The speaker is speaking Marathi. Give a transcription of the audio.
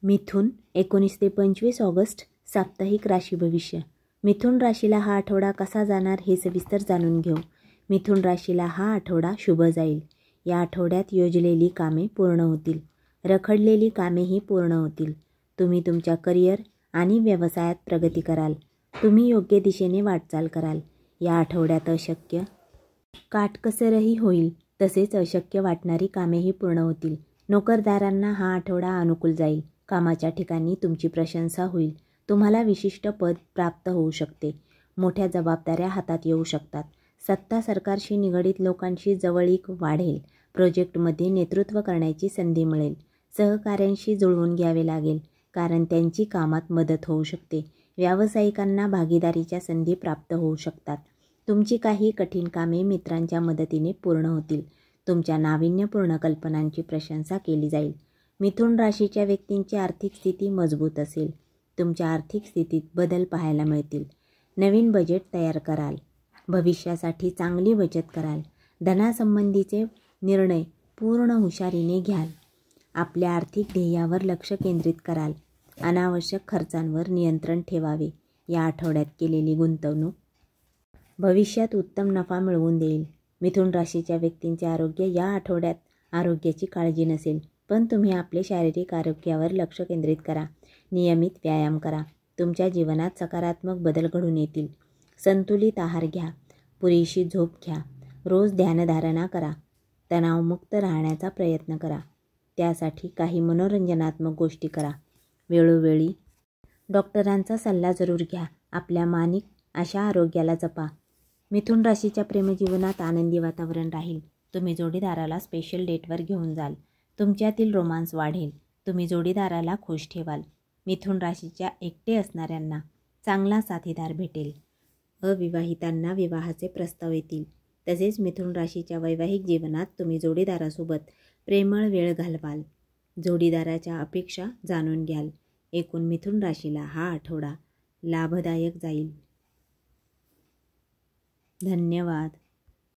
मिथुन 19 ते 25 ऑगस्ट साप्ताहिक राशी भविष्य. मिथुन राशीला हा आठवडा कसा जाणार हे सविस्तर जाणून घेऊ. मिथुन राशीला हा आठवडा शुभ जाईल. या आठवड्यात योजलेली कामे पूर्ण होतील. रखडलेली कामेही पूर्ण होतील. तुम्ही तुमच्या करिअर आणि व्यवसायात प्रगती कराल. तुम्ही योग्य दिशेने वाटचाल कराल. या आठवड्यात अशक्य काटकसरही होईल. तसेच अशक्य वाटणारी कामेही पूर्ण होतील. नोकरदारांना हा आठवडा अनुकूल जाईल. कामाच्या ठिकाणी तुमची प्रशंसा होईल. तुम्हाला विशिष्ट पद प्राप्त होऊ शकते. मोठ्या जबाबदाऱ्या हातात येऊ शकतात. सत्ता सरकारशी निगडीत लोकांशी जवळीक वाढेल. प्रोजेक्टमध्ये नेतृत्व करण्याची संधी मिळेल. सहकाऱ्यांशी जुळवून घ्यावे लागेल, कारण त्यांची कामात मदत होऊ शकते. व्यावसायिकांना भागीदारीच्या संधी प्राप्त होऊ शकतात. तुमची काही कठीण कामे मित्रांच्या मदतीने पूर्ण होतील. तुमच्या नाविन्यपूर्ण कल्पनांची प्रशंसा केली जाईल. मिथुन राशीच्या व्यक्तींची आर्थिक स्थिती मजबूत असेल. तुमच्या आर्थिक स्थितीत बदल पाहायला मिळतील. नवीन बजेट तयार कराल. भविष्यासाठी चांगली बचत कराल. धनासंबंधीचे निर्णय पूर्ण हुशारीने घ्याल. आपल्या आर्थिक ध्येयावर लक्ष केंद्रित कराल. अनावश्यक खर्चांवर नियंत्रण ठेवावे. या आठवड्यात केलेली गुंतवणूक भविष्यात उत्तम नफा मिळवून देईल. मिथुन राशीच्या व्यक्तींचे आरोग्य. या आठवड्यात आरोग्याची काळजी नसेल, पण तुम्ही आपले शारीरिक आरोग्यावर लक्ष केंद्रित करा. नियमित व्यायाम करा. तुमच्या जीवनात सकारात्मक बदल घडून येतील. संतुलित आहार घ्या. पुरेशी झोप घ्या. रोज ध्यानधारणा करा. तणावमुक्त राहण्याचा प्रयत्न करा. त्यासाठी काही मनोरंजनात्मक गोष्टी करा. वेळोवेळी डॉक्टरांचा सल्ला जरूर घ्या. आपल्या मानसिक अशा आरोग्याला जपा. मिथुन राशीच्या प्रेमजीवनात आनंदी वातावरण राहील. तुम्ही जोडीदाराला स्पेशल डेटवर घेऊन जाल. तुमच्यातील रोमांस वाढेल. तुम्ही जोडीदाराला खुश ठेवाल. मिथुन राशीच्या एकटे असणाऱ्यांना चांगला साथीदार भेटेल. अविवाहितांना विवाहाचे प्रस्ताव येतील. तसेच मिथुन राशीच्या वैवाहिक जीवनात तुम्ही जोडीदारासोबत प्रेमळ वेळ घालवाल. जोडीदाराच्या अपेक्षा जाणून घ्याल. एकूण मिथुन राशीला हा आठवडा लाभदायक जाईल. धन्यवाद.